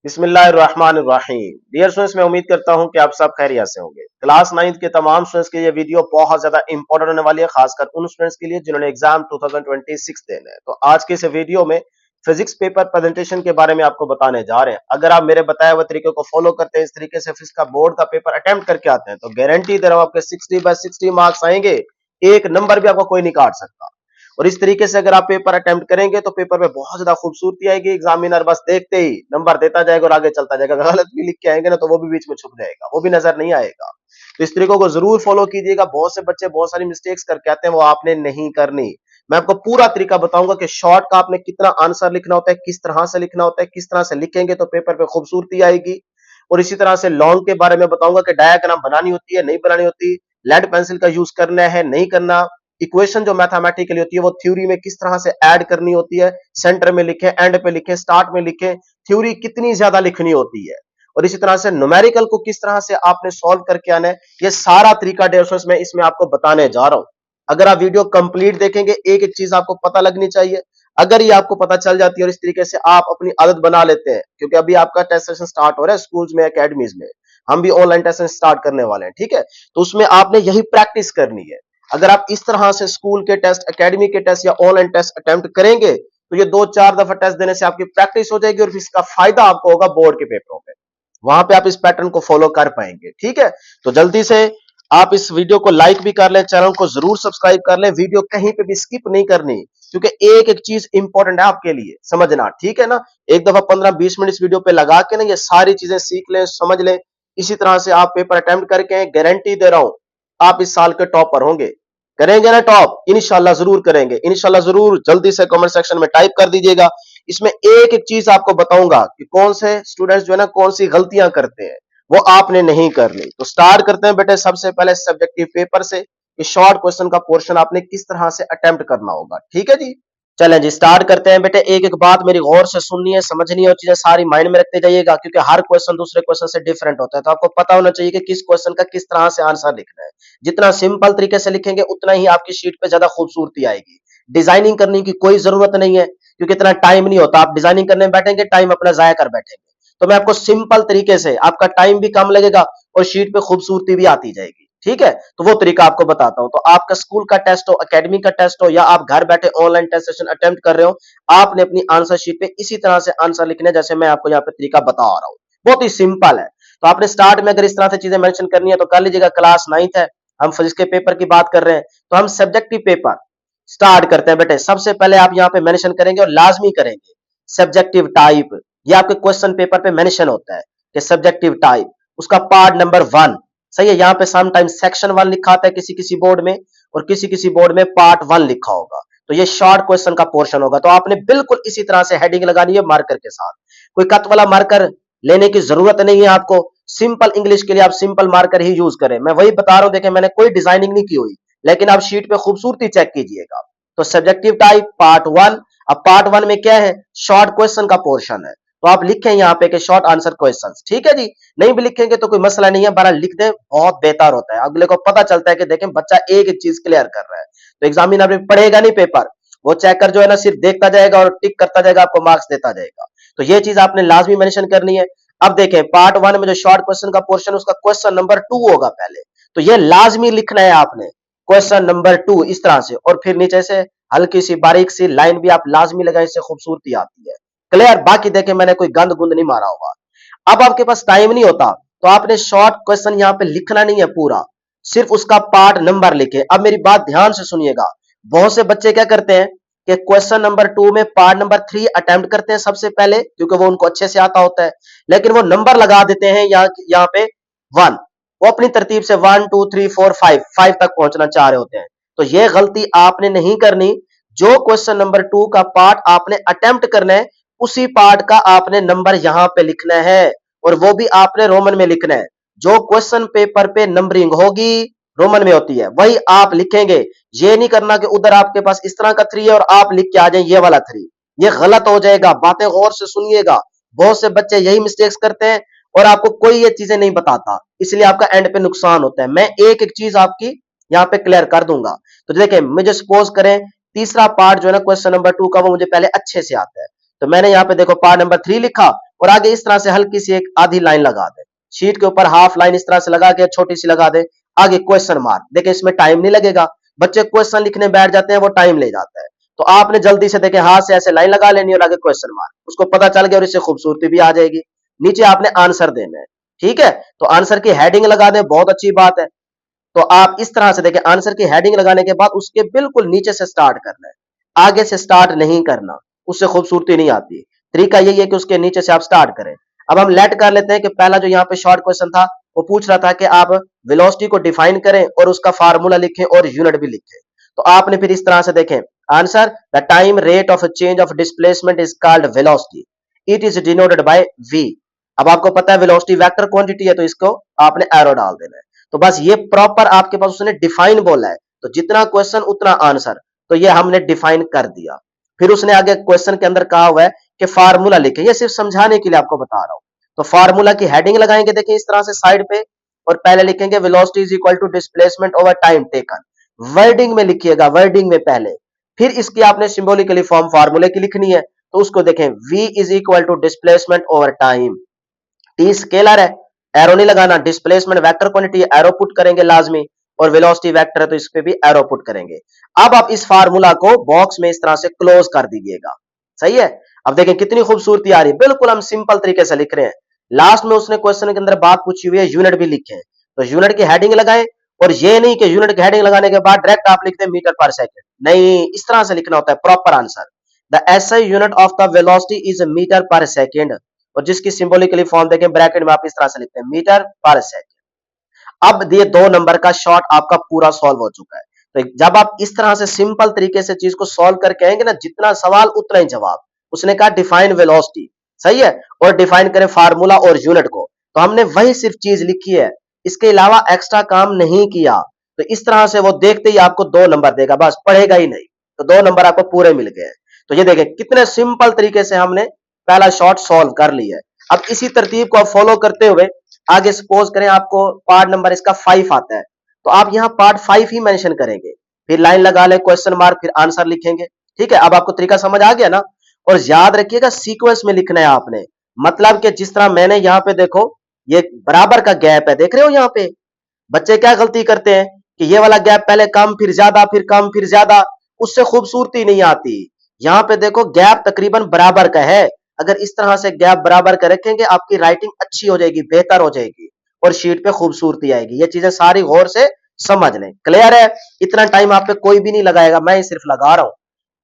बिस्मिल्लाहिर्रहमानिर्रहीम। Dear students, मैं उम्मीद करता हूं कि आप सब खैरियत से होंगे। क्लास 9th के तमाम स्टूडेंट्स के ये वीडियो बहुत ज्यादा इंपॉर्टेंट होने वाली है, खासकर उन स्टूडेंट्स के लिए जिन्होंने एग्जाम 2026 देना है। तो आज के इस वीडियो में फिजिक्स पेपर प्रेजेंटेशन के बारे में आपको बताने जा रहे हैं। अगर आप मेरे बताए हुए तरीके को फॉलो करते हैं, इस तरीके से फिजिक्स का बोर्ड का पेपर अटेम्प्ट करके आते हैं, तो गारंटी दे रहा हूं आपके 60/60 मार्क्स आएंगे। एक नंबर भी आपको कोई नहीं काट सकता। और इस तरीके से अगर आप पेपर अटेम्प्ट करेंगे तो पेपर में बहुत ज्यादा खूबसूरती आएगी। एग्जामिनर बस देखते ही नंबर देता जाएगा और आगे चलता जाएगा। गलत भी लिख के आएंगे ना तो वो भी बीच में छुप जाएगा, वो भी नजर नहीं आएगा। तो इस तरीकों को जरूर फॉलो कीजिएगा। बहुत से बच्चे बहुत सारी मिस्टेक्स करके आते हैं, वो आपने नहीं करनी। मैं आपको पूरा तरीका बताऊंगा कि शॉर्ट का आपने कितना आंसर लिखना होता है, किस तरह से लिखना होता है, किस तरह से लिखेंगे तो पेपर पे खूबसूरती आएगी। और इसी तरह से लॉन्ग के बारे में बताऊंगा कि डायग्राम बनानी होती है, नहीं बनानी होती, लेड पेंसिल का यूज करना है, नहीं करना, इक्वेशन जो मैथमेटिकली होती है वो थ्योरी में किस तरह से ऐड करनी होती है, सेंटर में लिखे, एंड पे लिखे, स्टार्ट में लिखे, थ्योरी कितनी ज्यादा लिखनी होती है, और इसी तरह से न्यूमेरिकल को किस तरह से आपने सॉल्व करके आना है, ये सारा तरीका डेर्सोस में इसमें आपको बताने जा रहा हूं। अगर आप वीडियो कंप्लीट देखेंगे, एक एक चीज आपको पता लगनी चाहिए। अगर ये आपको पता चल जाती है और इस तरीके से आप अपनी आदत बना लेते हैं, क्योंकि अभी आपका टेस्ट सेशन स्टार्ट हो रहा है स्कूल्स में, एकेडमीज में, हम भी ऑनलाइन टेस्ट स्टार्ट करने वाले हैं, ठीक है। तो उसमें आपने यही प्रैक्टिस करनी है। अगर आप इस तरह से स्कूल के टेस्ट, एकेडमी के टेस्ट या ऑनलाइन टेस्ट अटेम्प्ट करेंगे तो ये 2-4 दफा टेस्ट देने से आपकी प्रैक्टिस हो जाएगी और इसका फायदा आपको होगा बोर्ड के पेपरों में। वहां पे आप इस पैटर्न को फॉलो कर पाएंगे, ठीक है। तो जल्दी से आप इस वीडियो को लाइक भी कर लें, चैनल को जरूर सब्सक्राइब कर लें, वीडियो कहीं पे भी स्किप नहीं करनी, क्योंकि एक एक चीज इंपॉर्टेंट है आपके लिए समझना, ठीक है ना। एक दफा 15-20 मिनट इस वीडियो पे लगा के ना ये सारी चीजें सीख लें, समझ लें। इसी तरह से आप पेपर अटेम्प्ट करके, गारंटी दे रहा हूं आप इस साल के टॉपर होंगे। करेंगे ना टॉप? इंशाल्लाह जरूर करेंगे, इंशाल्लाह जरूर। जल्दी से कमेंट सेक्शन में टाइप कर दीजिएगा। इसमें एक एक चीज आपको बताऊंगा कि कौन से स्टूडेंट्स जो है ना कौन सी गलतियां करते हैं, वो आपने नहीं करनी। तो स्टार्ट करते हैं बेटे सबसे पहले सब्जेक्टिव पेपर से कि शॉर्ट क्वेश्चन का पोर्शन आपने किस तरह से अटेम्प्ट करना होगा, ठीक है जी। चलें जी, स्टार्ट करते हैं बेटे। एक एक बात मेरी गौर से सुननी है, समझनी है और चीजें सारी माइंड में रखते जाइएगा, क्योंकि हर क्वेश्चन दूसरे क्वेश्चन से डिफरेंट होता है। तो आपको पता होना चाहिए कि किस क्वेश्चन का किस तरह से आंसर लिखना है। जितना सिंपल तरीके से लिखेंगे उतना ही आपकी शीट पे ज्यादा खूबसूरती आएगी। डिजाइनिंग करने की कोई जरूरत नहीं है, क्योंकि इतना टाइम नहीं होता। आप डिजाइनिंग करने बैठेंगे, टाइम अपना जाया कर बैठेंगे। तो मैं आपको सिंपल तरीके से, आपका टाइम भी कम लगेगा और शीट पे खूबसूरती भी आती जाएगी, ठीक है। तो वो तरीका आपको बताता हूं। तो आपका स्कूल का टेस्ट हो, एकेडमी का टेस्ट हो, या आप घर बैठे ऑनलाइन टेस्ट सेशन अटेम्प्ट कर रहे हो, आपने अपनी आंसर शीट पे इसी तरह से आंसर लिखने, जैसे मैं आपको यहाँ पे तरीका बता रहा हूँ। बहुत ही सिंपल है। तो आपने स्टार्ट में अगर इस तरह से चीजें मेंशन करनी है तो कर लीजिएगा। क्लास 9th है, हम फिजिक्स के पेपर की बात कर रहे हैं, तो हम सब्जेक्टिव पेपर स्टार्ट करते हैं बेटे। सबसे पहले आप यहाँ पे मेंशन करेंगे और लाजमी करेंगे सब्जेक्टिव टाइप। ये आपके क्वेश्चन पेपर पे मेंशन होता है कि सब्जेक्टिव टाइप, उसका पार्ट नंबर 1। सही है। यहाँ पे समटाइम्स सेक्शन 1 लिखा आता है किसी किसी बोर्ड में, और किसी किसी बोर्ड में पार्ट 1 लिखा होगा। तो ये शॉर्ट क्वेश्चन का पोर्शन होगा। तो आपने बिल्कुल इसी तरह से हेडिंग लगानी है मार्कर के साथ। कोई कट वाला मार्कर लेने की जरूरत नहीं है आपको। सिंपल इंग्लिश के लिए आप सिंपल मार्कर ही यूज करें। मैं वही बता रहा हूं, देखें मैंने कोई डिजाइनिंग नहीं की हुई, लेकिन आप शीट पे खूबसूरती चेक कीजिएगा। तो सब्जेक्टिव टाइप पार्ट 1। अब पार्ट 1 में क्या है? शॉर्ट क्वेश्चन का पोर्शन है। तो आप लिखें यहाँ पे कि शॉर्ट आंसर क्वेश्चंस, ठीक है जी। नहीं भी लिखेंगे तो कोई मसला नहीं है, बड़ा लिख दे, बहुत बेहतर होता है। अगले को पता चलता है कि देखें बच्चा एक एक चीज क्लियर कर रहा है। तो एग्जामिनर पढ़ेगा नहीं पेपर, वो चेकर जो है ना सिर्फ देखता जाएगा और टिक करता जाएगा, आपको मार्क्स देता जाएगा। तो ये चीज आपने लाजमी मेंशन करनी है। अब देखें पार्ट 1 में जो शॉर्ट क्वेश्चन का पोर्शन, उसका क्वेश्चन नंबर 2 होगा पहले। तो ये लाजमी लिखना है आपने, क्वेश्चन नंबर 2 इस तरह से, और फिर नीचे से हल्की सी बारीक सी लाइन भी आप लाजमी लगाएं, इससे खूबसूरती आती है। क्लियर? बाकी देखें मैंने कोई गंद गुंद नहीं मारा होगा। अब आपके पास टाइम नहीं होता तो आपने शॉर्ट क्वेश्चन यहाँ पे लिखना नहीं है पूरा, सिर्फ उसका पार्ट नंबर लिखे। अब मेरी बात ध्यान से सुनिएगा। बहुत से बच्चे क्या करते हैं कि क्वेश्चन नंबर 2 में पार्ट नंबर 3 अटेम्प्ट करते हैं सबसे पहले, क्योंकि वो उनको अच्छे से आता होता है, लेकिन वो नंबर लगा देते हैं यहाँ पे 1। वो अपनी तरतीब से 1 2 3 4 5 तक पहुंचना चाह रहे होते हैं। तो ये गलती आपने नहीं करनी। जो क्वेश्चन नंबर 2 का पार्ट आपने अटेम्प्ट करना है, उसी पार्ट का आपने नंबर यहां पे लिखना है, और वो भी आपने रोमन में लिखना है। जो क्वेश्चन पेपर पे नंबरिंग होगी रोमन में होती है, वही आप लिखेंगे। ये नहीं करना कि उधर आपके पास इस तरह का 3 है और आप लिख के आ जाए ये वाला 3। ये गलत हो जाएगा। बातें गौर से सुनिएगा। बहुत से बच्चे यही मिस्टेक्स करते हैं और आपको कोई ये चीजें नहीं बताता, इसलिए आपका एंड पे नुकसान होता है। मैं एक एक चीज आपकी यहाँ पे क्लियर कर दूंगा। तो देखें, मुझे सपोज करें तीसरा पार्ट जो है ना क्वेश्चन नंबर 2 का, वो मुझे पहले अच्छे से आता है। तो मैंने यहाँ पे देखो पार्ट नंबर 3 लिखा और आगे इस तरह से हल्की सी एक आधी लाइन लगा दे, शीट के ऊपर हाफ लाइन इस तरह से लगा के छोटी सी लगा दे, आगे क्वेश्चन मार्क। देखिए इसमें टाइम नहीं लगेगा, बच्चे क्वेश्चन लिखने बैठ जाते हैं, वो टाइम ले जाता है, तो आपने जल्दी से देखे हाथ से ऐसे लाइन लगा लेनी और आगे क्वेश्चन मार्क, उसको पता चल गया और इससे खूबसूरती भी आ जाएगी। नीचे आपने आंसर देना है, ठीक है, तो आंसर की हेडिंग लगा दें, बहुत अच्छी बात है। तो आप इस तरह से देखें, आंसर की हेडिंग लगाने के बाद उसके बिल्कुल नीचे से स्टार्ट करना है, आगे से स्टार्ट नहीं करना, उससे खूबसूरती नहीं आती। तरीका यही है कि उसके नीचे से आप स्टार्ट करें। अब हम लेट कर लेते हैं कि पहला जो यहाँ पे शॉर्ट क्वेश्चन था वो पूछ रहा था कि आप वेलोसिटी को डिफाइन करें और उसका फार्मूला लिखें और यूनिट भी लिखें। तो आपने फिर इस तरह से देखें answer, the time rate of change of displacement is called velocity, it is denoted by v। अब आपको पता है वेलोसिटी वेक्टर क्वांटिटी है, तो इसको आपने एरो डाल देना है। तो बस ये प्रॉपर आपके पास उसने डिफाइन बोला है, तो जितना क्वेश्चन उतना आंसर, तो ये हमने डिफाइन कर दिया। फिर उसने आगे क्वेश्चन के अंदर कहा हुआ है कि फार्मूला लिखे, ये सिर्फ समझाने के लिए आपको बता रहा हूं। तो फार्मूला की हेडिंग लगाएंगे, देखिए इस तरह से साइड पे, और पहले लिखेंगे velocity is equal to displacement over time taken, wording में लिखिएगा, वर्डिंग में पहले। फिर इसकी आपने सिंबॉलिकली फॉर्म फार्मूले की लिखनी है, तो उसको देखें v is equal to displacement over time, T scalar है, एरो नहीं लगाना, displacement vector quantity arrow put करेंगे लाजमी, और वेलोसिटी वेक्टर है तो इस पे भी एरो पुट करेंगे। अब आप इस फार्मूला को बॉक्स में इस तरह से क्लोज कर दीजिएगा, सही है। अब देखें कितनी खूबसूरती आ रही है, बिल्कुल हम सिंपल तरीके से लिख रहे हैं। लास्ट में उसने क्वेश्चन के अंदर बात पूछी हुई है, यूनिट भी लिखे, तो यूनिट की हेडिंग लगाएं, और ये नहीं कि यूनिट की हेडिंग लगाने के बाद डायरेक्ट आप लिखते हैं मीटर पर सेकंड, नहीं, इस तरह से लिखना होता है proper answer. The SI unit of the velocity is metre per second, और जिसकी सिंबॉलिकली फॉर्म देखें ब्रैकेट में आप इस तरह से लिखते हैं मीटर पर सेकंड। अब ये 2 नंबर का शॉर्ट आपका पूरा सॉल्व हो चुका है। तो जब आप इस तरह से सिंपल तरीके से चीज को सॉल्व करके आएंगे ना, जितना सवाल उतना ही जवाब। उसने कहा डिफाइन वेलोसिटी, सही है, और डिफाइन करें फार्मूला और यूनिट को, तो हमने वही सिर्फ चीज लिखी है, इसके अलावा एक्स्ट्रा काम नहीं किया। तो इस तरह से वो देखते ही आपको 2 नंबर देगा, बस पढ़ेगा ही नहीं, तो 2 नंबर आपको पूरे मिल गए। तो ये देखें कितने सिंपल तरीके से हमने पहला शॉर्ट सॉल्व कर लिया है। अब इसी तरतीब को आप फॉलो करते हुए आगे सपोज करें आपको पार्ट नंबर इसका 5 आता है, तो आप यहां पार्ट 5 ही मेंशन करेंगे, फिर लाइन लगा ले, क्वेश्चन मार्क, फिर आंसर लिखेंगे। ठीक है, अब आपको तरीका समझ आ गया ना। और याद रखिएगा सीक्वेंस में लिखना है आपने, मतलब कि जिस तरह मैंने यहां पे देखो ये बराबर का गैप है, देख रहे हो यहां पे बच्चे क्या गलती करते हैं कि ये वाला गैप पहले कम फिर ज्यादा फिर कम फिर ज्यादा, उससे खूबसूरती नहीं आती। यहां पे देखो गैप तकरीबन बराबर का है, अगर इस तरह से गैप बराबर कर रखेंगे आपकी राइटिंग अच्छी हो जाएगी, बेहतर हो जाएगी, और शीट पे खूबसूरती आएगी। ये चीजें सारी गौर से समझ लें, क्लियर है। इतना टाइम आप पे कोई भी नहीं लगाएगा, मैं ही सिर्फ लगा रहा हूं।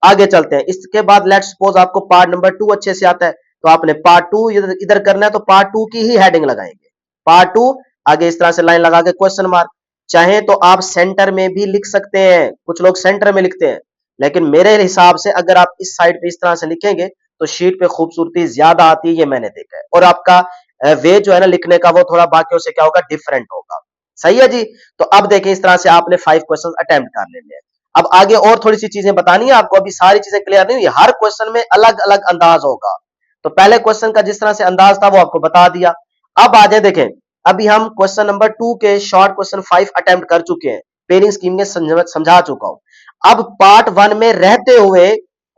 आगे चलते हैं, इसके बाद लेट्स सपोज आपको पार्ट नंबर 2 अच्छे से आता है, तो आपने पार्ट 2 इधर करना है, तो पार्ट 2 की ही हेडिंग लगाएंगे, पार्ट 2, आगे इस तरह से लाइन लगा के क्वेश्चन मार्क। चाहे तो आप सेंटर में भी लिख सकते हैं, कुछ लोग सेंटर में लिखते हैं, लेकिन मेरे हिसाब से अगर आप इस साइड पे इस तरह से लिखेंगे तो शीट पे खूबसूरती ज्यादा आती है, ये मैंने देखा है, और आपका वे जो है ना लिखने का वो थोड़ा बाकियों से क्या होगा, डिफरेंट होगा। सही है जी। तो अब देखें इस तरह से आपने 5 क्वेश्चन अटेम्प्ट कर लेने हैं। अब आगे और थोड़ी सी चीजें बतानी है आपको, अभी सारी चीजें क्लियर नहीं हुई, हर क्वेश्चन में अलग अलग अंदाज होगा। तो पहले क्वेश्चन का जिस तरह से अंदाज था वो आपको बता दिया। अब आ जाए, देखें अभी हम क्वेश्चन नंबर 2 के शॉर्ट क्वेश्चन 5 अटेम्प्ट कर चुके हैं, पेयरिंग स्कीम में समझा चुका हूं। अब पार्ट 1 में रहते हुए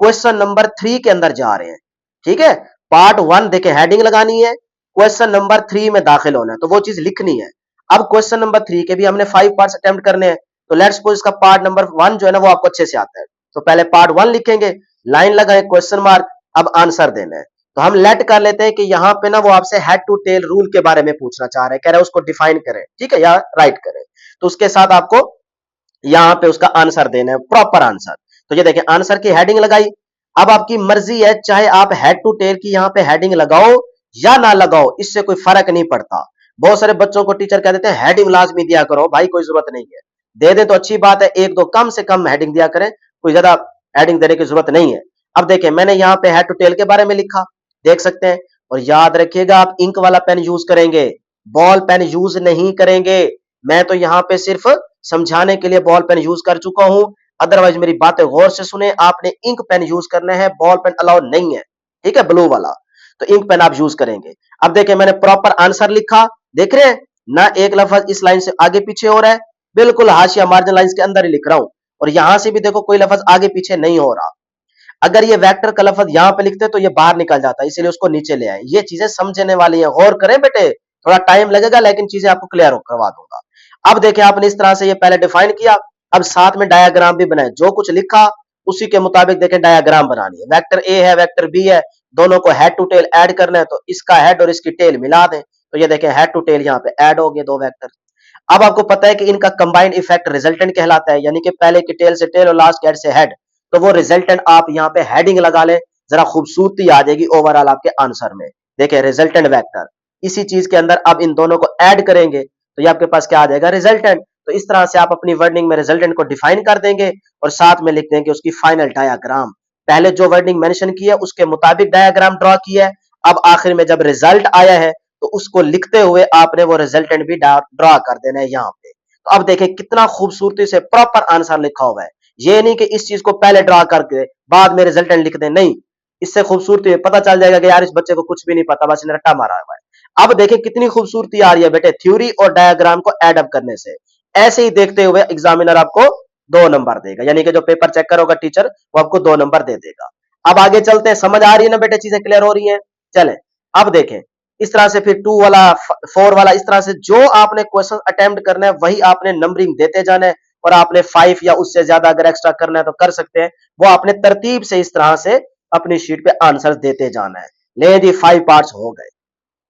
क्वेश्चन नंबर 3 के अंदर जा रहे हैं। ठीक है, पार्ट 1 देखें हेडिंग लगानी है, क्वेश्चन नंबर 3 में दाखिल होना है, तो वो चीज लिखनी है। अब क्वेश्चन नंबर 3 के भी हमने 5 पार्ट्स अटेम्प्ट करने हैं, तो लेट्स सपोज इसका पार्ट नंबर 1 जो है ना वो आपको अच्छे से आता है, तो पहले पार्ट 1 लिखेंगे, लाइन लगाए, क्वेश्चन मार्क, अब आंसर देना है। तो हम लेट कर लेते हैं कि यहां पे ना वो आपसे हेड टू टेल रूल के बारे में पूछना चाह रहे हैं, कह रहे हैं उसको डिफाइन करें, ठीक है, या राइट करें, तो उसके साथ आपको यहां पे उसका आंसर देना है, प्रॉपर आंसर। तो ये देखें आंसर की हेडिंग लगाई। अब आपकी मर्जी है, चाहे आप हेड टू टेल की यहां पे हेडिंग लगाओ या ना लगाओ, इससे कोई फर्क नहीं पड़ता। बहुत सारे बच्चों को टीचर कह देते हैं हेडिंग लाजमी दिया करो, भाई कोई जरूरत नहीं है, दे दे तो अच्छी बात है, एक दो कम से कम हेडिंग दिया करें, कोई ज्यादा हेडिंग देने की जरूरत नहीं है। अब देखें मैंने यहां पे हेड टू टेल के बारे में लिखा, देख सकते हैं, और याद रखिएगा आप इंक वाला पेन यूज करेंगे, बॉल पेन यूज नहीं करेंगे। मैं तो यहां पे सिर्फ समझाने के लिए बॉल पेन यूज कर चुका हूं, अदरवाइज मेरी बातें गौर से सुने, आपने इंक पेन यूज करना है, बॉल पेन अलाउ नहीं है, ठीक है, ब्लू वाला, तो इंक पेन आप यूज करेंगे। अब देखें मैंने प्रॉपर आंसर लिखा, देख रहे हैं ना, एक लफ्ज इस लाइन से आगे पीछे हो रहा है, बिल्कुल हाशिया मार्जिन लाइन के अंदर ही लिख रहा हूं, और यहां से भी देखो कोई लफ्ज आगे पीछे नहीं हो रहा। अगर ये वेक्टर का लफ्ज यहाँ पे लिखते तो ये बाहर निकल जाता, इसीलिए उसको नीचे ले आए। ये चीजें समझने वाली है, गौर करें बेटे, थोड़ा टाइम लगेगा लेकिन चीजें आपको क्लियर करवा दूंगा। अब देखें आपने इस तरह से ये पहले डिफाइन किया, अब साथ में डायग्राम भी बनाए, जो कुछ लिखा उसी के मुताबिक देखें डायग्राम बनानी है। वेक्टर ए है, वेक्टर बी है, दोनों को हेड टू टेल ऐड करना है, तो इसका हेड और इसकी टेल मिला दें, तो ये देखें हेड टू टेल यहाँ पे ऐड हो गए दो वेक्टर। अब आपको पता है कि इनका कंबाइंड इफेक्ट रिजल्टेंट कहलाता है, यानी कि पहले की टेल से टेल और लास्ट हेड से हेड, तो वो रिजल्टेंट आप यहाँ पे हेडिंग लगा ले, जरा खूबसूरती आ जाएगी ओवरऑल आपके आंसर में। देखिए रिजल्टेंट वेक्टर, इसी चीज के अंदर अब इन दोनों को ऐड करेंगे तो ये आपके पास क्या आ जाएगा, रिजल्टेंट। तो इस तरह से आप अपनी वर्डिंग में रिजल्टेंट को डिफाइन कर देंगे और साथ में लिख देंगे उसकी फाइनल डायग्राम। पहले जो वर्डिंग मेंशन की है उसके मुताबिक डायग्राम ड्रॉ किया है, अब आखिर में जब रिजल्ट आया है तो उसको लिखते हुए आपने वो रिजल्टेंट भी ड्रॉ कर देना है यहाँ पे। तो अब देखें कितना खूबसूरती से प्रॉपर आंसर लिखा हुआ है। ये नहीं कि इस चीज को पहले ड्रॉ करके बाद में रिजल्टेंट लिख दे, नहीं, इससे खूबसूरती पता चल जाएगा कि यार इस बच्चे को कुछ भी नहीं पता, बस इन्हें रट्टा मारा हुआ है। अब देखें कितनी खूबसूरती आ रही है बेटे थ्योरी और डायग्राम को एड अप करने से। ऐसे ही देखते हुए एग्जामिनर आपको 2 नंबर देगा, यानी कि जो पेपर चेक करोगा टीचर वो आपको 2 नंबर दे देगा। अब आगे चलते हैं, समझ आ रही है ना बेटे, चीजें क्लियर हो रही हैं? चले अब देखें इस तरह से, फिर 2 वाला 4 वाला, इस तरह से जो आपने क्वेश्चन अटेम्प्ट करना है वही आपने नंबरिंग देते जाना है, और आपने 5 या उससे ज्यादा अगर एक्स्ट्रा करना है तो कर सकते हैं, वो आपने तरतीब से इस तरह से अपनी शीट पे आंसर देते जाना है। ले जी 5 पार्ट्स हो गए,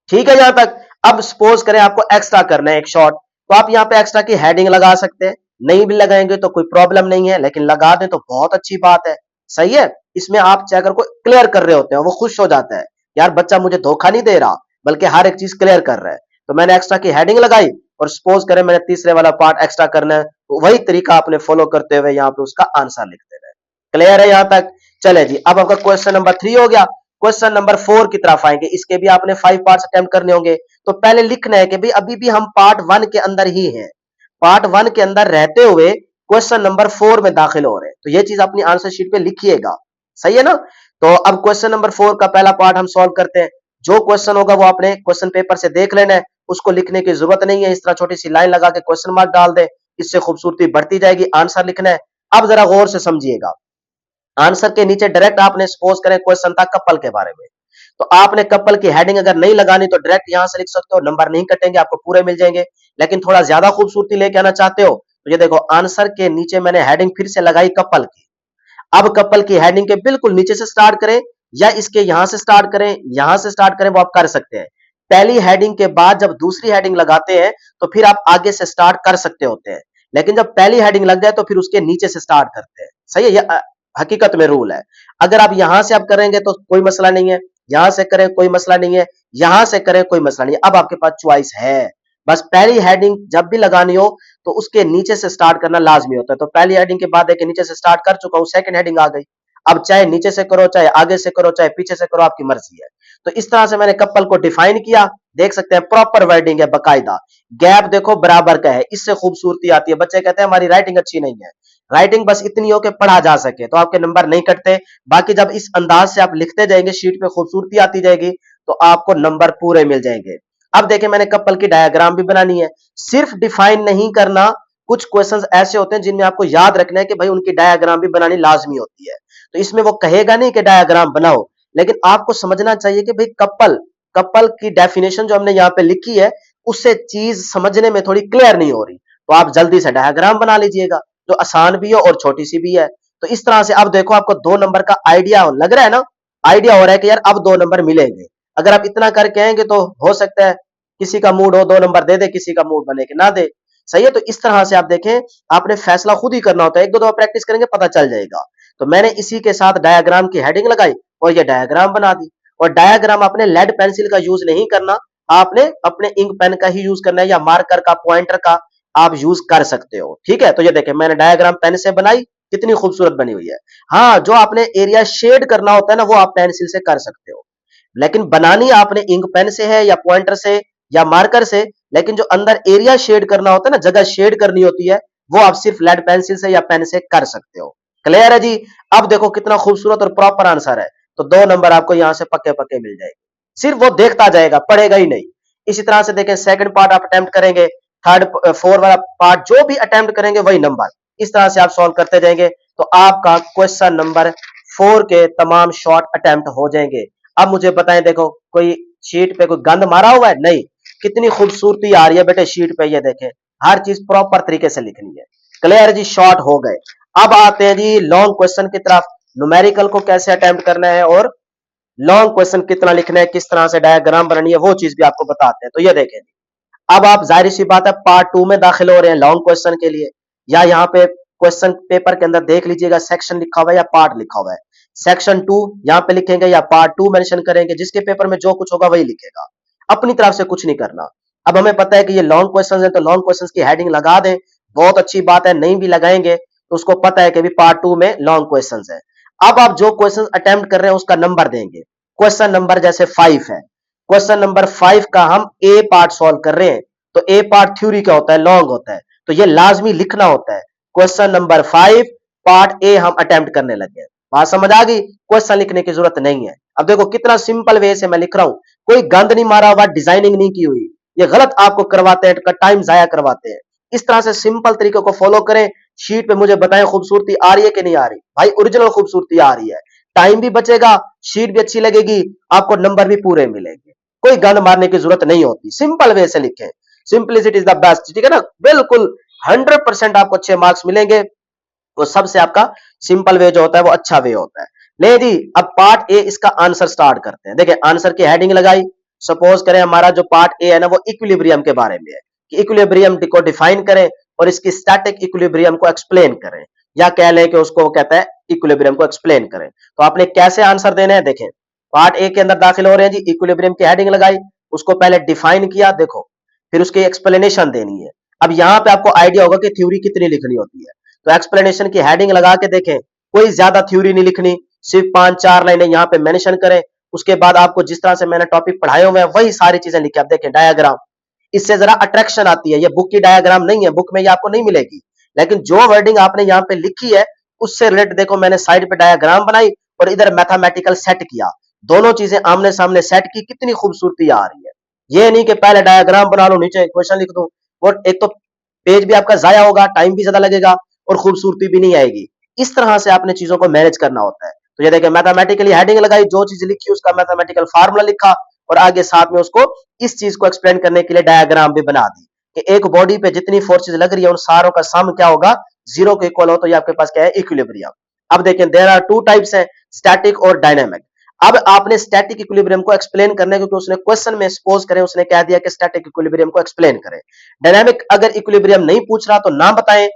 ठीक है यहां तक। अब सपोज करें आपको एक्स्ट्रा करना है एक शॉर्ट, तो आप यहां पे एक्स्ट्रा की हेडिंग लगा सकते हैं, नहीं भी लगाएंगे तो कोई प्रॉब्लम नहीं है, लेकिन लगा दें तो बहुत अच्छी बात है, सही है। इसमें आप चेकर को क्लियर कर रहे होते हैं, वो खुश हो जाता है, यार बच्चा मुझे धोखा नहीं दे रहा बल्कि हर एक चीज क्लियर कर रहा है। तो मैंने एक्स्ट्रा की हेडिंग लगाई और सपोज करें मैंने तीसरे वाला पार्ट एक्स्ट्रा करना है, तो वही तरीका आपने फॉलो करते हुए यहाँ पे उसका आंसर लिख देना है। क्लियर है यहां तक? चले जी, अब आपका क्वेश्चन नंबर 3 हो गया। क्वेश्चन नंबर 4 की तरफ आएंगे, इसके भी आपने 5 पार्ट्स अटेम्प्ट करने होंगे। तो पहले लिखना है कि भाई अभी भी हम पार्ट 1 के अंदर ही हैं, पार्ट 1 के अंदर रहते हुए क्वेश्चन नंबर 4 में दाखिल हो रहे हैं, तो ये चीज अपनी आंसर शीट पे लिखिएगा, सही है ना। तो अब क्वेश्चन नंबर 4 का पहला पार्ट हम सॉल्व करते हैं। जो क्वेश्चन होगा वो आपने क्वेश्चन पेपर से देख लेना है, उसको लिखने की जरूरत नहीं है, इस तरह छोटी सी लाइन लगा के क्वेश्चन मार्क डाल दे, इससे खूबसूरती बढ़ती जाएगी। आंसर लिखना है, अब जरा गौर से समझिएगा। आंसर के नीचे डायरेक्ट आपने सपोज करें क्वेश्चन था कपल के बारे में, तो आपने कपल की हेडिंग अगर नहीं लगानी तो डायरेक्ट यहां से लिख सकते हो, नंबर नहीं कटेंगे, आपको पूरे मिल जाएंगे। लेकिन थोड़ा ज्यादा खूबसूरती लेके आना चाहते हो तो ये देखो आंसर के नीचे मैंने हेडिंग फिर से लगाई कपल की। अब कपल की हेडिंग के बिल्कुल नीचे से स्टार्ट करें या इसके यहां से स्टार्ट करें, यहां से स्टार्ट करें, वो आप कर सकते हैं। पहली हेडिंग के बाद जब दूसरी हेडिंग लगाते हैं तो फिर आप आगे से स्टार्ट कर सकते होते हैं, लेकिन जब पहली हेडिंग लग जाए तो फिर उसके नीचे से स्टार्ट करते हैं, सही है। यह हकीकत में रूल है। अगर आप यहां से आप करेंगे तो कोई मसला नहीं है, यहां से करें कोई मसला नहीं है, यहां से करें कोई मसला नहीं है। अब आपके पास चॉइस है, बस पहली हेडिंग जब भी लगानी हो तो उसके नीचे से स्टार्ट करना लाजमी होता है। तो पहली हेडिंग के बाद देखिए नीचे से स्टार्ट कर चुका हूं, सेकंड हेडिंग आ गई। अब चाहे नीचे से करो, चाहे आगे से करो, चाहे पीछे से करो, आपकी मर्जी है। तो इस तरह से मैंने कपल को डिफाइन किया, देख सकते हैं प्रॉपर वर्डिंग है, बकायदा गैप देखो बराबर का है, इससे खूबसूरती आती है। बच्चे कहते हैं हमारी राइटिंग अच्छी नहीं है, राइटिंग बस इतनी हो कि पढ़ा जा सके, तो आपके नंबर नहीं कटते। बाकी जब इस अंदाज से आप लिखते जाएंगे, शीट पे खूबसूरती आती जाएगी, तो आपको नंबर पूरे मिल जाएंगे। अब देखें मैंने कपल की डायग्राम भी बनानी है, सिर्फ डिफाइन नहीं करना, कुछ क्वेश्चंस ऐसे होते हैं जिनमें आपको याद रखना है कि भाई उनकी डायग्राम भी बनानी लाजमी होती है। तो इसमें वो कहेगा नहीं कि डायग्राम बनाओ, लेकिन आपको समझना चाहिए कि भाई कपल कपल की डेफिनेशन जो हमने यहाँ पे लिखी है उससे चीज समझने में थोड़ी क्लियर नहीं हो रही, तो आप जल्दी से डायग्राम बना लीजिएगा, जो आसान भी हो और छोटी सी भी है। तो इस तरह से अब देखो आपको 2 नंबर का आइडिया लग रहा है ना, आइडिया हो रहा है कि यार अब 2 नंबर मिलेंगे। अगर आप इतना करके आएंगे तो हो सकता है किसी का मूड हो 2 नंबर दे दे, किसी का मूड बने कि ना दे, सही है। तो इस तरह से आप देखें, आपने फैसला खुद ही करना होता है, एक दो दफा प्रैक्टिस करेंगे पता चल जाएगा। तो मैंने इसी के साथ डायग्राम की हेडिंग लगाई और ये डायग्राम बना दी। और डायग्राम आपने लेड पेंसिल का यूज नहीं करना, आपने अपने इंक पेन का ही यूज करना है, या मार्कर का, पॉइंटर का आप यूज कर सकते हो, ठीक है। तो ये देखें मैंने डायग्राम पेन से बनाई, कितनी खूबसूरत बनी हुई है। हाँ, जो आपने एरिया शेड करना होता है ना वो आप पेंसिल से कर सकते हो, लेकिन बनानी आपने इंक पेन से है या पॉइंटर से या मार्कर से, लेकिन जो अंदर एरिया शेड करना होता है ना, जगह शेड करनी होती है, वो आप सिर्फ लेड पेंसिल से या पेन से कर सकते हो। क्लियर है जी? अब देखो कितना खूबसूरत और प्रॉपर आंसर है। तो 2 नंबर आपको यहां से पक्के पक्के मिल जाएंगे, सिर्फ वो देखता जाएगा, पढ़ेगा ही नहीं। इसी तरह से देखें सेकंड पार्ट आप अटेम्प्ट करेंगे, थर्ड 4 वाला पार्ट जो भी अटेम्प्ट करेंगे वही नंबर, इस तरह से आप सॉल्व करते जाएंगे, तो आपका क्वेश्चन नंबर 4 के तमाम शॉट अटेम्प्ट हो जाएंगे। अब मुझे बताएं, देखो कोई शीट पे कोई गंद मारा हुआ है? नहीं। कितनी खूबसूरती आ रही है बेटे शीट पे, ये देखें, हर चीज प्रॉपर तरीके से लिखनी है। क्लियर जी, शॉर्ट हो गए। अब आते हैं जी लॉन्ग क्वेश्चन की तरफ। न्यूमेरिकल को कैसे अटेम्प्ट करना है और लॉन्ग क्वेश्चन कितना लिखना है, किस तरह से डायग्राम बनानी है, वो चीज भी आपको बताते हैं। तो ये देखें, अब आप जाहिर सी बात है पार्ट 2 में दाखिल हो रहे हैं लॉन्ग क्वेश्चन के लिए, या यहाँ पे क्वेश्चन पेपर के अंदर देख लीजिएगा सेक्शन लिखा हुआ है या पार्ट लिखा हुआ है। सेक्शन 2 यहाँ पे लिखेंगे या पार्ट 2 मेंशन करेंगे, जिसके पेपर में जो कुछ होगा वही लिखेगा, अपनी तरफ से कुछ नहीं करना। अब हमें पता है कि ये लॉन्ग क्वेश्चन है, तो लॉन्ग क्वेश्चन की हेडिंग लगा दें, बहुत अच्छी बात है। नहीं भी लगाएंगे तो उसको पता है कि भी पार्ट 2 में लॉन्ग क्वेश्चन है। अब आप जो क्वेश्चन अटेम्प्ट कर रहे हैं उसका नंबर देंगे। क्वेश्चन नंबर जैसे 5 है, क्वेश्चन नंबर 5 का हम ए पार्ट सॉल्व कर रहे हैं, तो ए पार्ट थ्योरी का होता है, लॉन्ग होता है, तो ये लाजमी लिखना होता है। क्वेश्चन नंबर 5 पार्ट ए हम अटेम्प्ट करने लगे। बात समझ आ गई? क्वेश्चन लिखने की जरूरत नहीं है। अब देखो कितना सिंपल वे से मैं लिख रहा हूं, कोई गंद नहीं मारा हुआ, डिजाइनिंग नहीं की हुई। ये गलत आपको करवाते हैं, टाइम जाया करवाते हैं। इस तरह से सिंपल तरीके को फॉलो करें। शीट पे मुझे बताएं खूबसूरती आ रही है कि नहीं आ रही? भाई ओरिजिनल खूबसूरती आ रही है, टाइम भी बचेगा, शीट भी अच्छी लगेगी, आपको नंबर भी पूरे मिलेंगे। कोई गंद मारने की जरूरत नहीं होती, सिंपल वे से लिखें। सिंपलिसिटी इज द बेस्ट, ठीक है ना? बिल्कुल 100% आपको अच्छे मार्क्स मिलेंगे। वो सबसे आपका सिंपल वे जो होता है वो अच्छा वे होता है। ले जी, अब पार्ट ए इसका आंसर स्टार्ट करते हैं। देखिए आंसर की हेडिंग लगाई। सपोज करें हमारा जो पार्ट ए है ना वो इक्विलिब्रियम के बारे में है, कि इक्विलिब्रियम को डिफाइन करें और इसकी स्टैटिक इक्विलिब्रियम को एक्सप्लेन करें, या कह लें कि उसको वो कहता है इक्विलिब्रियम को एक्सप्लेन करें। तो आपने कैसे आंसर देने हैं, देखें पार्ट ए के अंदर दाखिल हो रहे हैं जी, इक्विलिब्रियम की हेडिंग लगाई, उसको पहले डिफाइन किया, देखो फिर उसकी एक्सप्लेनेशन देनी है। अब यहां पे आपको आइडिया होगा कि थ्योरी कितनी लिखनी होती है, तो एक्सप्लेनेशन की हेडिंग लगा के देखें, कोई ज्यादा थ्योरी नहीं लिखनी, सिर्फ 5-4 लाइनें यहाँ पे मेंशन करें। उसके बाद आपको जिस तरह से मैंने टॉपिक पढ़ाए हुए हैं वही सारी चीजें लिखे। आप देखें डायग्राम, इससे जरा अट्रैक्शन आती है। ये बुक की डायग्राम नहीं है, बुक में ये आपको नहीं मिलेगी, लेकिन जो वर्डिंग आपने यहाँ पे लिखी है उससे रिलेटेड देखो मैंने साइड पे डायग्राम बनाई और इधर मैथमेटिकल सेट किया, दोनों चीजें आमने सामने सेट की, कितनी खूबसूरती आ रही है। ये नहीं कि पहले डायग्राम बना लो नीचे क्वेश्चन लिख दो, वो एक तो पेज भी आपका जाया होगा, टाइम भी ज्यादा लगेगा और खूबसूरती भी नहीं आएगी। इस तरह से आपने चीजों को मैनेज करना होता है। तो ये देखिए मैथमेटिकली हेडिंग लगाई, जो चीज लिखी उसका मैथमेटिकल फार्मूला लिखा और आगे साथ में उसको इस चीज को एक्सप्लेन करने के लिए डायग्राम भी बना दी कि एक बॉडी पे जितनी फोर्सेज लग रही है उन सारों का सम क्या होगा, जीरो के इक्वल हो, तो ये आपके पास क्या है, इक्विलिब्रियम। अब देखें देयर आर टू टाइप्स है, स्टैटिक और डायनामिक। अब आपने स्टैटिक इक्विलिब्रियम को एक्सप्लेन करने, क्योंकि उसने क्वेश्चन में सपोज करें उसने कह दिया कि स्टैटिक इक्विलिब्रियम को एक्सप्लेन करें। डायनामिक अगर इक्विलिब्रियम नहीं पूछ रहा तो ना बताएं,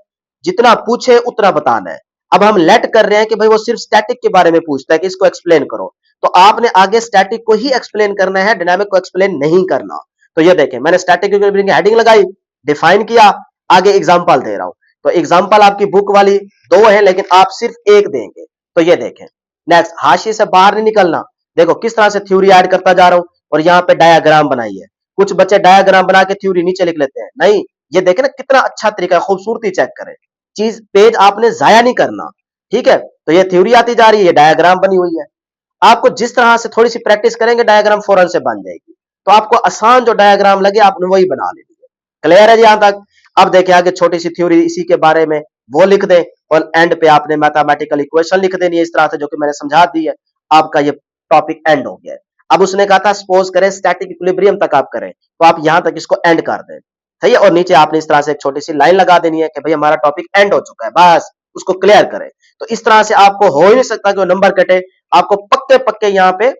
जितना पूछे उतना बताना है। अब हम लेट कर रहे हैं कि भाई वो सिर्फ स्टैटिक के बारे में पूछता है कि इसको एक्सप्लेन करो, तो आपने आगे स्टैटिक को ही एक्सप्लेन करना है, डायनामिक को एक्सप्लेन नहीं करना। तो ये देखें मैंने स्टैटिक इक्विलिब्रियम की हेडिंग लगाई, डिफाइन किया, आगे एग्जांपल दे रहा हूं। तो एग्जांपल आपकी बुक वाली 2 है लेकिन आप सिर्फ एक देंगे। तो ये देखें, नेक्स्ट हाशिए से बाहर नहीं निकलना। देखो किस तरह से थ्योरी ऐड करता जा रहा हूं और यहाँ पे डायग्राम बनाई है। कुछ बच्चे डायग्राम बना के थ्योरी नीचे लिख लेते हैं, नहीं, ये देखें ना कितना अच्छा तरीका है, खूबसूरती चेक करें, चीज पेज आपने जाया नहीं करना, ठीक है? तो ये थ्योरी आती जा रही है, डायग्राम बनी हुई है। आपको जिस तरह से थोड़ी सी प्रैक्टिस करेंगे डायग्राम फौरन से बन जाएगी। तो आपको आसान जो डायग्राम लगे आपने वही बना लेनी है। क्लियर है जी यहां तक? अब देखिए आगे छोटी सी थ्योरी इसी के बारे में, वो लिख दें और एंड पे आपने मैथमेटिकल इक्वेशन लिख देनी है इस तरह से, जो कि मैंने समझा दी है। आपका ये टॉपिक एंड हो गया है। अब उसने कहा था सपोज करें स्टैटिक इक्विलिब्रियम तक आप करें, तो आप यहां तक इसको एंड कर दें, सही है? और नीचे आपने इस तरह से एक छोटी सी लाइन लगा देनी है कि भाई हमारा टॉपिक एंड हो चुका है, बस उसको क्लियर करें। तो इस तरह से आपको हो ही नहीं सकता कि वो नंबर कटे, आपको पक्के पक्के यहाँ पे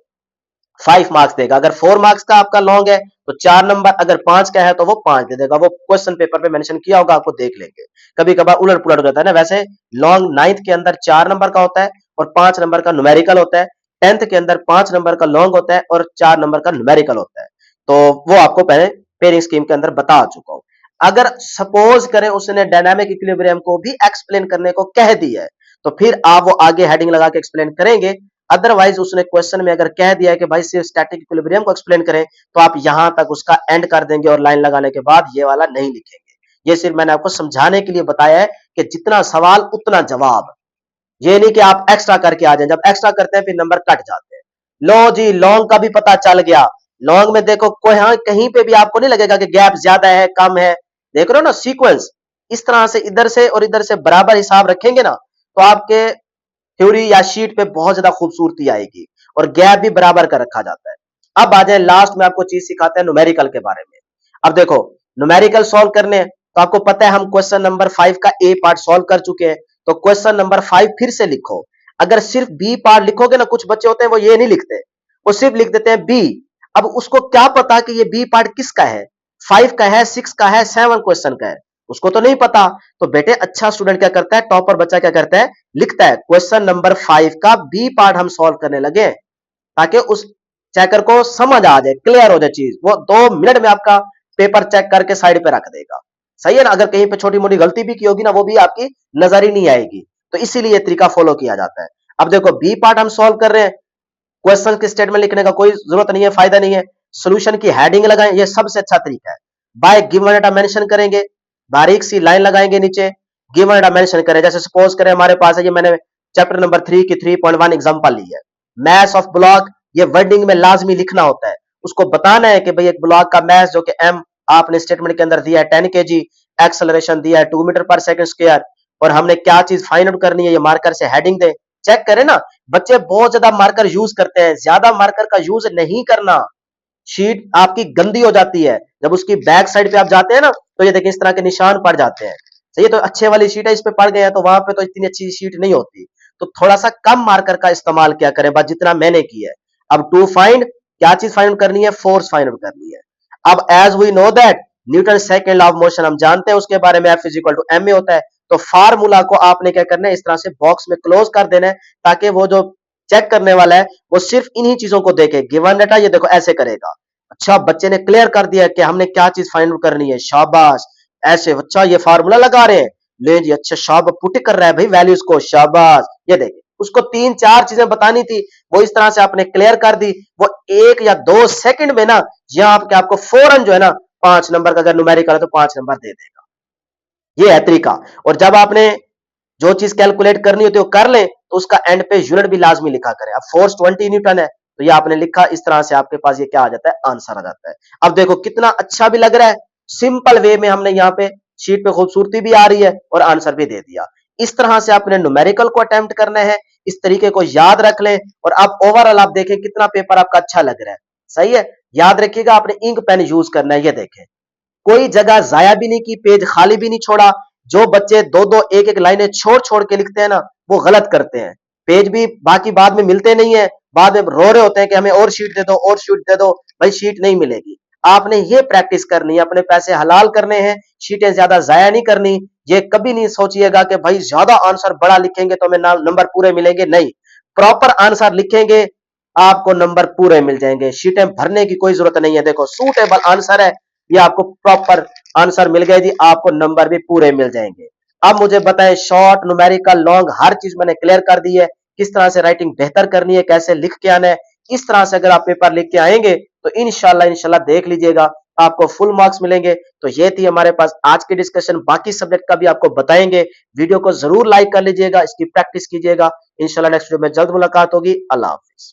5 मार्क्स देगा। अगर 4 मार्क्स का आपका लॉन्ग है तो 4 नंबर, अगर 5 का है तो वो 5 दे देगा। वो क्वेश्चन पेपर पे मेंशन किया होगा, आपको देख लेंगे। कभी कभार उलट पुलट हो जाता है ना, वैसे लॉन्ग 9th के अंदर 4 नंबर का होता है और 5 नंबर का न्यूमेरिकल होता है। 10th के अंदर 5 नंबर का लॉन्ग होता है और 4 नंबर का न्यूमेरिकल होता है। तो वो आपको पहले पेयरिंग स्कीम के अंदर बता चुका हूं। अगर सपोज करें उसने डायनामिक इक्विलिब्रियम को भी एक्सप्लेन करने को कह दिया है, तो फिर आप वो आगे हेडिंग लगा के एक्सप्लेन करेंगे। अदरवाइज उसने क्वेश्चन में अगर कह दिया है कि भाई सिर्फ स्टैटिक इक्विलिब्रियम को एक्सप्लेन करें, तो आप यहां तक उसका एंड कर देंगे और लाइन लगाने के बाद ये वाला नहीं लिखेंगे। ये सिर्फ मैंने आपको समझाने के लिए बताया है कि जितना सवाल उतना जवाब। ये नहीं कि आप एक्स्ट्रा करके आ जाए, जब एक्स्ट्रा करते हैं फिर नंबर कट जाते हैं। लो जी लॉन्ग का भी पता चल गया। लॉन्ग में देखो कोई कहीं पे भी आपको नहीं लगेगा कि गैप ज्यादा है कम है, देख रहे हो ना सीक्वेंस। इस तरह से इधर से और इधर से बराबर हिसाब रखेंगे ना, तो आपके थ्योरी या शीट पे बहुत ज्यादा खूबसूरती आएगी और गैप भी बराबर का रखा जाता है। अब आ जाए लास्ट में आपको चीज सिखाते हैं न्यूमेरिकल के बारे में। अब देखो न्यूमेरिकल सॉल्व करने हैं, तो आपको पता है हम क्वेश्चन नंबर 5 का ए पार्ट सॉल्व कर चुके हैं, तो क्वेश्चन नंबर 5 फिर से लिखो। अगर सिर्फ बी पार्ट लिखोगे ना, कुछ बच्चे होते हैं वो ये नहीं लिखते, वो सिर्फ लिख देते हैं बी। अब उसको क्या पता कि ये बी पार्ट किसका है, 5 का है, 6 का है, 7 क्वेश्चन का है, उसको तो नहीं पता। तो बेटे अच्छा स्टूडेंट क्या करता है, टॉपर बच्चा क्या करता है, लिखता है क्वेश्चन नंबर 5 का बी पार्ट हम सॉल्व करने लगे, ताकि उस चेकर को समझ आ जाए, क्लियर हो जाए चीज। वो 2 मिनट में आपका पेपर चेक करके साइड पे रख देगा। सही है ना। अगर कहीं पे छोटी मोटी गलती भी की होगी ना, वो भी आपकी नजर ही नहीं आएगी। तो इसीलिए तरीका फॉलो किया जाता है। अब देखो बी पार्ट हम सॉल्व कर रहे हैं, क्वेश्चन के स्टेटमेंट लिखने का कोई जरूरत नहीं है, फायदा नहीं है। सोल्यूशन की हेडिंग लगाएं, ये सबसे अच्छा तरीका है। बाय गिवन डाटा मेंशन करेंगे, बारीक सी लाइन लगाएंगे नीचे, गिवन डाटा मेंशन करें। जैसे सपोज करें हमारे पास है, ये मैंने चैप्टर नंबर 3 की 3.1 एग्जांपल ली है, मैथ ऑफ ब्लॉक। ये वर्डिंग में लाजमी लिखना होता है, उसको बताना है कि भाई एक ब्लॉक का मैथ जो कि एम आपने स्टेटमेंट के अंदर दिया है 10 kg, एक्सेलरेशन दिया है 2 मीटर पर सेकंड स्क्वायर, और हमने क्या चीज फाइंड आउट करनी है, ये मार्कर से हेडिंग दे। चेक करें ना, बच्चे बहुत ज्यादा मार्कर यूज करते हैं, ज्यादा मार्कर का यूज नहीं करना, शीट आपकी गंदी हो जाती है। जब उसकी बैक साइड पे आप जाते हैं ना, तो ये देखिए इस तरह के निशान पड़ जाते हैं। सही है, तो अच्छे वाली शीट है, इस पे पड़ गए हैं, तो वहां पे तो इतनी अच्छी शीट नहीं होती। तो थोड़ा सा कम मार्कर का इस्तेमाल क्या करें, बस जितना मैंने की है। अब टू फाइंड, क्या चीज फाइंड करनी है, फोर्स फाइंड करनी है। अब as we know that Newton second law of motion हम जानते हैं उसके बारे में, F is equal to M A होता है। तो फार्मूला को आपने क्या करना है, इस तरह से बॉक्स में क्लोज कर देना है, ताकि वो जो चेक करने वाला है वो सिर्फ इन्हीं चीजों को देखे। गिवन डाटा ये देखो ऐसे करेगा। अच्छा बच्चे ने क्लियर कर दिया कि हमने क्या चीज फाइंड आउट करनी है, शाबाश। ऐसे अच्छा ये फार्मूला लगा रहे हैं, ले जी अच्छा शाबाश, पुट कर रहा है भाई वैल्यूज को, शाबाश। ये देखिए उसको 3-4 चीजें बतानी थी, वो इस तरह से आपने क्लियर कर दी। वो 1 या 2 सेकंड में ना, यहाँ आपको फौरन जो है ना 5 नंबर का अगर न्यूमेरिकल है तो 5 नंबर दे देगा। ये है तरीका। और जब आपने जो चीज कैलकुलेट करनी होती है वो कर ले, तो उसका एंड पे यूनिट भी लाजमी लिखा करें। अब फोर्स 20 न्यूटन है, तो ये आपने लिखा, इस तरह से आपके पास ये क्या आ जाता है, आंसर आ जाता है। अब देखो कितना अच्छा भी लग रहा है, सिंपल वे में हमने यहाँ पे शीट पे खूबसूरती भी आ रही है और आंसर भी दे दिया। इस तरह से आपने न्यूमेरिकल को अटेम्प्ट करना है, इस तरीके को याद रख लें, और अब ओवरऑल आप देखें कितना पेपर आपका अच्छा लग रहा है। सही है, याद रखिएगा आपने इंक पेन यूज करना है। ये देखें कोई जगह जाया भी नहीं की, पेज खाली भी नहीं छोड़ा। जो बच्चे 2-2 1-1 लाइनें छोड़ छोड़ के लिखते हैं ना, वो गलत करते हैं। पेज भी बाकी बाद में मिलते नहीं है, बाद में रो रहे होते हैं कि हमें और शीट दे दो, और शीट दे दो। भाई शीट नहीं मिलेगी, आपने ये प्रैक्टिस करनी है, अपने पैसे हलाल करने हैं, शीटें ज्यादा जाया नहीं करनी। ये कभी नहीं सोचिएगा कि भाई ज्यादा आंसर बड़ा लिखेंगे तो हमें नंबर पूरे मिलेंगे, नहीं। प्रॉपर आंसर लिखेंगे, आपको नंबर पूरे मिल जाएंगे, शीटें भरने की कोई जरूरत नहीं है। देखो सूटेबल आंसर है, ये आपको प्रॉपर आंसर मिल गया जी, आपको नंबर भी पूरे मिल जाएंगे। अब मुझे बताएं, शॉर्ट न्यूमेरिकल लॉन्ग हर चीज मैंने क्लियर कर दी है, किस तरह से राइटिंग बेहतर करनी है, कैसे लिख के आना है। इस तरह से अगर आप पेपर लिख के आएंगे तो इंशाल्लाह इंशाल्लाह देख लीजिएगा आपको फुल मार्क्स मिलेंगे। तो ये थी हमारे पास आज की डिस्कशन, बाकी सब्जेक्ट का भी आपको बताएंगे। वीडियो को जरूर लाइक कर लीजिएगा, इसकी प्रैक्टिस कीजिएगा। इंशाल्लाह नेक्स्ट वीडियो में जल्द मुलाकात होगी। अल्लाह हाफिज।